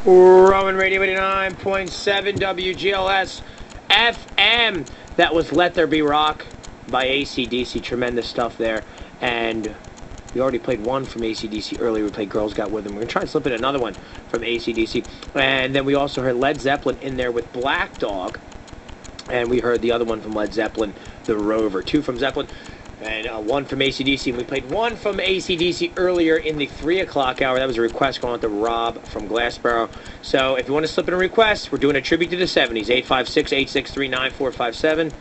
Rowan Radio 89.7 WGLS FM. That was Let There Be Rock by AC/DC. Tremendous stuff there. And we already played one from AC/DC earlier. We played Girls Got With Them. We're going to try and slip in another one from AC/DC. And then we also heard Led Zeppelin in there with Black Dog. And we heard the other one from Led Zeppelin, The Rover. Two from Zeppelin and one from AC/DC. And we played one from AC/DC earlier in the 3 o'clock hour. That was a request going out to Rob from Glassboro. So if you want to slip in a request, we're doing a tribute to the 70s. 856-863-9457.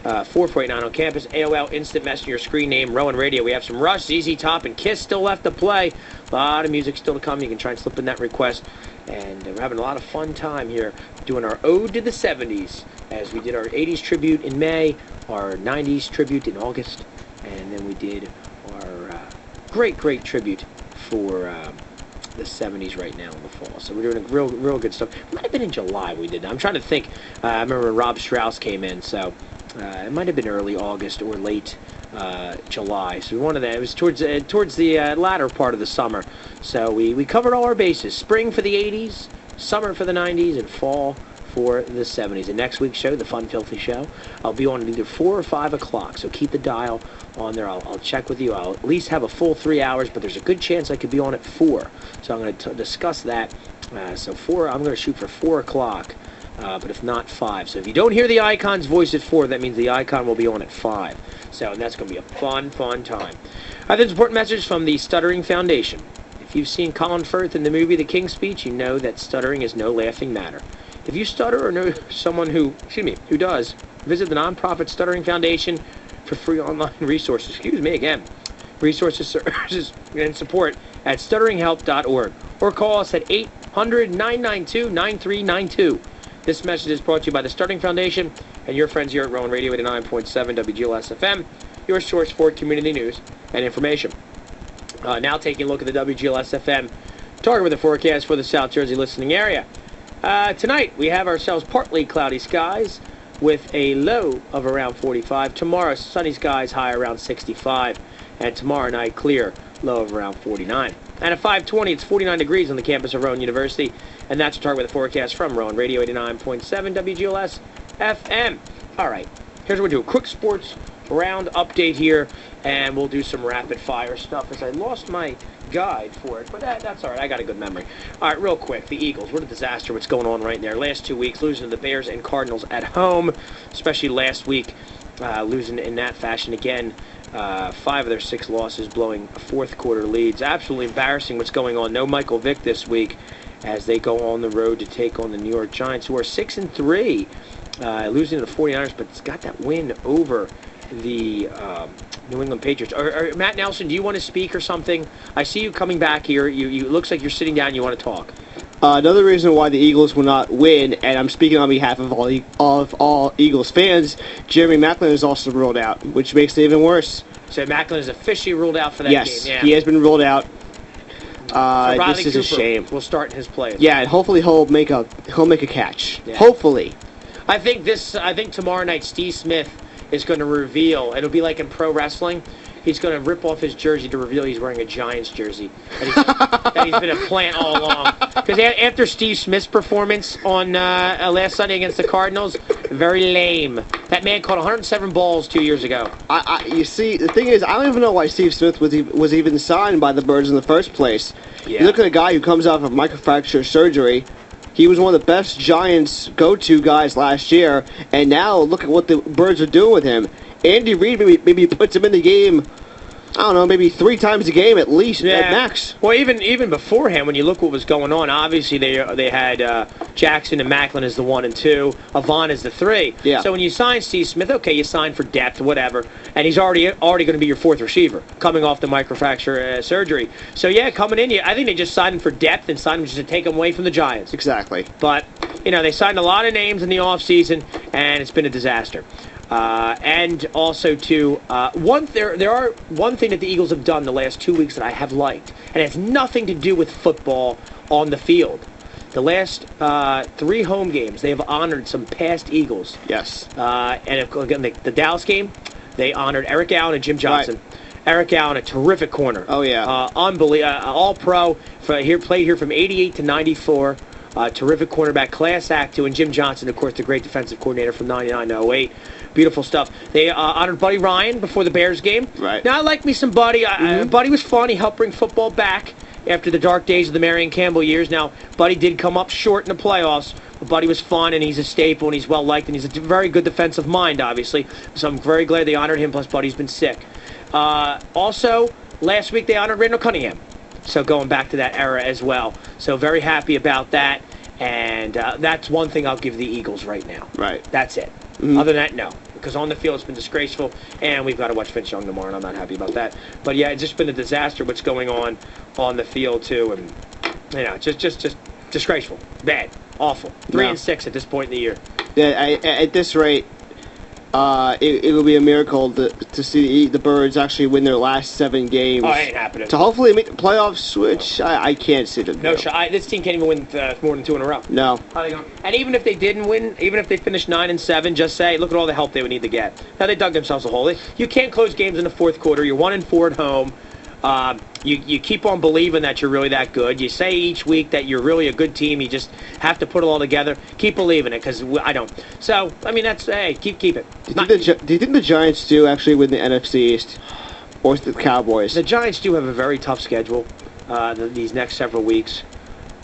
4489 on campus. AOL Instant Messenger screen name, Rowan Radio. We have some Rush, ZZ Top, and Kiss still left to play. A lot of music still to come. You can try and slip in that request. And we're having a lot of fun time here doing our Ode to the 70s as we did our 80s tribute in May, our 90s tribute in August, and then we did our great tribute for the 70s right now in the fall. So we're doing a real good stuff. It might have been in July we did that. I'm trying to think. I remember when Rob Strauss came in, so it might have been early August or late July. So one of that. It was towards the latter part of the summer. So we covered all our bases. Spring for the 80s, summer for the 90s, and fall for the 70s. And next week's show, the Fun Filthy Show, I'll be on at either 4 or 5 o'clock. So keep the dial on there. I'll check with you. I'll at least have a full 3 hours, but there's a good chance I could be on at 4. So I'm going to discuss that. So 4, I'm going to shoot for 4 o'clock. But if not, 5. So if you don't hear the Icon's voice at 4, that means the Icon will be on at 5. So, and that's going to be a fun time. I have an important message from the Stuttering Foundation. If you've seen Colin Firth in the movie The King's Speech, you know that stuttering is no laughing matter. If you stutter or know someone who does, visit the nonprofit Stuttering Foundation for free online resources. Resources, services, and support at stutteringhelp.org. Or call us at 800-992-9392. This message is brought to you by the Stuttering Foundation and your friends here at Rowan Radio 89.7 WGLS FM, your source for community news and information. Now taking a look at the WGLS FM target with the forecast for the South Jersey listening area. Tonight we have ourselves partly cloudy skies with a low of around 45. Tomorrow sunny skies, high around 65. And tomorrow night clear, low of around 49. And at 5:20, it's 49 degrees on the campus of Rowan University. And that's a target with the forecast from Rowan Radio 89.7 WGLS FM. All right, here's what we do. A quick sports round update here, and we'll do some rapid fire stuff as I lost my guide for it, but that's all right. I got a good memory. All right, real quick, the Eagles. What a disaster what's going on right there. Last 2 weeks, losing to the Bears and Cardinals at home, especially last week, losing in that fashion again. 5 of their 6 losses, blowing fourth quarter leads. Absolutely embarrassing what's going on. No Michael Vick this week as they go on the road to take on the New York Giants, who are 6-3, losing to the 49ers, but it's got that win over the New England Patriots. Matt Nelson, do you want to speak or something? I see you coming back here. You looks like you're sitting down and you want to talk. Another reason why the Eagles will not win, and I'm speaking on behalf of all Eagles fans, Jeremy Maclin is also ruled out, which makes it even worse. So Maclin is officially ruled out for that game. Yes, he has been ruled out. So this is a shame. We'll start in his place. Yeah, and hopefully he'll make a catch. Yeah. Hopefully. I think tomorrow night Steve Smith is going to reveal. It'll be like in pro wrestling. He's going to rip off his jersey to reveal he's wearing a Giants jersey. That he's been a plant all along. Because after Steve Smith's performance on last Sunday against the Cardinals, very lame. That man caught 107 balls 2 years ago. You see, the thing is, I don't even know why Steve Smith was even signed by the Birds in the first place. Yeah. You look at a guy who comes off of microfracture surgery. He was one of the best Giants go-to guys last year, and now look at what the Birds are doing with him. Andy Reid maybe puts him in the game, I don't know, maybe 3 times a game at least, at max. Well, even beforehand, when you look what was going on, obviously they had Jackson and Maclin as the 1 and 2, Avant as the 3. Yeah. So when you sign Steve Smith, okay, you sign for depth, whatever, and he's already going to be your 4th receiver, coming off the microfracture surgery. So yeah, coming in, I think they just signed him for depth and signed him just to take him away from the Giants. Exactly. But they signed a lot of names in the offseason, and it's been a disaster. And also, too, one thing that the Eagles have done the last 2 weeks that I have liked, and it has nothing to do with football on the field. The last 3 home games, they have honored some past Eagles. Yes. And again, the Dallas game, they honored Eric Allen and Jim Johnson. Right. Eric Allen, a terrific corner. Oh, yeah. Unbelievable. All-pro. Played here from 88 to 94. Terrific cornerback, class act too, and Jim Johnson, of course, the great defensive coordinator from 99 to 08. Beautiful stuff. They honored Buddy Ryan before the Bears game. Right. Now, I like me some Buddy. Buddy was fun. He helped bring football back after the dark days of the Marion Campbell years. Now, Buddy did come up short in the playoffs, but Buddy was fun, and he's a staple, and he's well-liked, and he's a very good defensive mind, obviously. So I'm very glad they honored him, plus Buddy's been sick. Also, last week they honored Randall Cunningham. So going back to that era as well. So very happy about that. And that's one thing I'll give the Eagles right now. Right. That's it. Other than that, no. Because on the field it's been disgraceful. And we've got to watch Vince Young tomorrow, and I'm not happy about that. But, yeah, it's just been a disaster what's going on the field, too. And, you know, just disgraceful. Bad. Awful. 3-6 at this point in the year. Yeah, at this rate, it will be a miracle to see the Birds actually win their last 7 games. Oh, it ain't happening. To hopefully make the playoffs, which I can't see them. No shot. This team can't even win more than 2 in a row. No. How they going? And even if they didn't win, even if they finished 9-7, just say, look at all the help they would need to get. Now they dug themselves a hole. You can't close games in the fourth quarter. You're 1-4 at home. You keep on believing that you're really that good. You say each week that you're really a good team. You just have to put it all together. Keep believing it, because I don't. So, I mean, that's, hey, keep it. Do you think the Giants do actually win the NFC East? Or the Cowboys? The Giants do have a very tough schedule these next several weeks.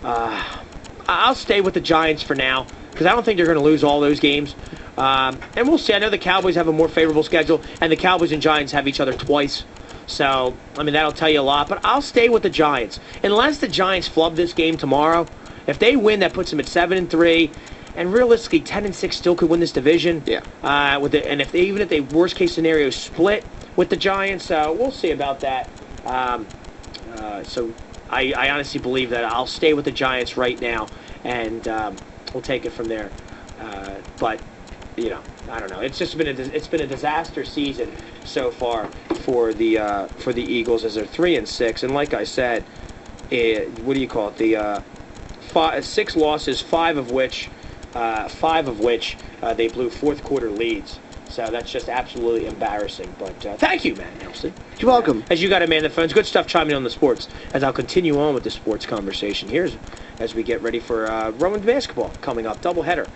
I'll stay with the Giants for now, because I don't think they're going to lose all those games. And we'll see. I know the Cowboys have a more favorable schedule, and the Cowboys and Giants have each other twice. So, I mean, that'll tell you a lot. But I'll stay with the Giants. Unless the Giants flub this game tomorrow, if they win, that puts them at 7-3. And realistically, 10-6 still could win this division. Yeah. And even if they worst case scenario split with the Giants, we'll see about that. So I honestly believe that I'll stay with the Giants right now, and we'll take it from there. But you know, I don't know. It's been a disaster season so far for the Eagles, as they're 3-6, and like I said, what do you call it? The 6 losses, 5 of which they blew fourth quarter leads. So that's just absolutely embarrassing. But thank you, Matt Nelson. You're welcome. As you got a man the phones, good stuff chiming in on the sports. As I'll continue on with the sports conversation here as we get ready for Rowan basketball coming up, doubleheader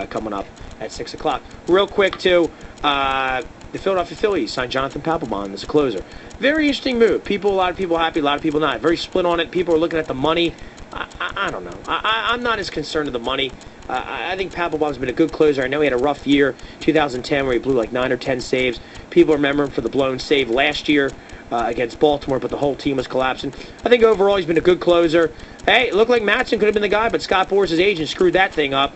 coming up at 6 o'clock. Real quick too, the Philadelphia Phillies signed Jonathan Papelbon as a closer. Very interesting move. A lot of people happy, a lot of people not. Very split on it. People are looking at the money. I don't know. I'm not as concerned with the money. I think Papelbon's been a good closer. I know he had a rough year, 2010, where he blew like 9 or 10 saves. People remember him for the blown save last year against Baltimore, but the whole team was collapsing. I think overall he's been a good closer. Hey, it looked like Matson could have been the guy, but Scott Boras' agent screwed that thing up,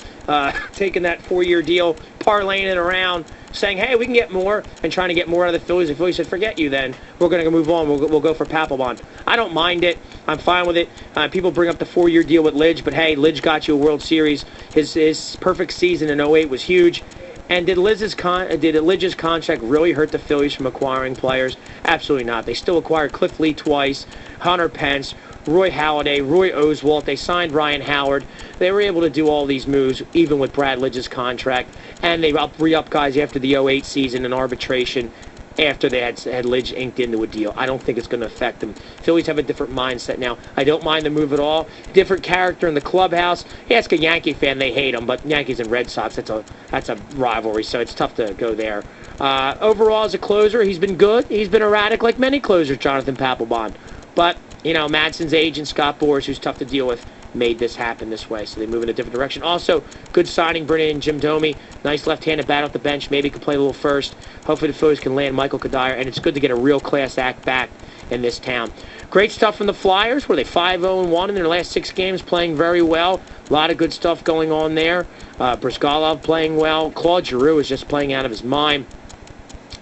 taking that 4-year deal, parlaying it around, saying, hey, we can get more, and trying to get more out of the Phillies. The Phillies said, forget you then. We're going to move on. We'll go for Papelbon. I don't mind it. I'm fine with it. People bring up the 4-year deal with Lidge, but hey, Lidge got you a World Series. His perfect season in 08 was huge. And did Lidge's contract really hurt the Phillies from acquiring players? Absolutely not. They still acquired Cliff Lee twice, Hunter Pence, Roy Halladay, Roy Oswalt. They signed Ryan Howard. They were able to do all these moves, even with Brad Lidge's contract. And they re-up guys after the 08 season in arbitration after they had Lidge inked into a deal. I don't think it's going to affect them. Phillies have a different mindset now. I don't mind the move at all. Different character in the clubhouse. Ask a Yankee fan, they hate him, but Yankees and Red Sox, that's a rivalry, so it's tough to go there. Overall, as a closer, he's been good. He's been erratic like many closers, Jonathan Papelbon. But, you know, Madson's agent, Scott Boras, who's tough to deal with, made this happen this way, so they move in a different direction. Also, good signing, bringing in Jim Domi. Nice left-handed bat off the bench. Maybe could play a little first. Hopefully the Phillies can land Michael Kadire, and it's good to get a real class act back in this town. Great stuff from the Flyers. Were they 5-0-1 in their last 6 games, playing very well. A lot of good stuff going on there. Brizgalov playing well. Claude Giroux is just playing out of his mind.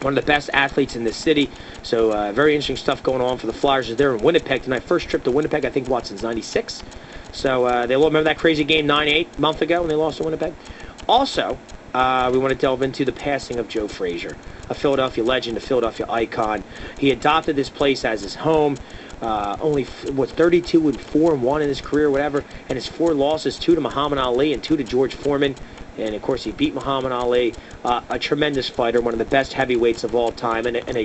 One of the best athletes in the city. So very interesting stuff going on for the Flyers. They're in Winnipeg tonight. First trip to Winnipeg, I think Watson's 96. So they remember that crazy game 9-8 a month ago when they lost to Winnipeg. Also, we want to delve into the passing of Joe Frazier, a Philadelphia legend, a Philadelphia icon. He adopted this place as his home. Only 32-4-1 in his career, whatever, and his 4 losses, 2 to Muhammad Ali and 2 to George Foreman. And of course, he beat Muhammad Ali, a tremendous fighter, one of the best heavyweights of all time, and a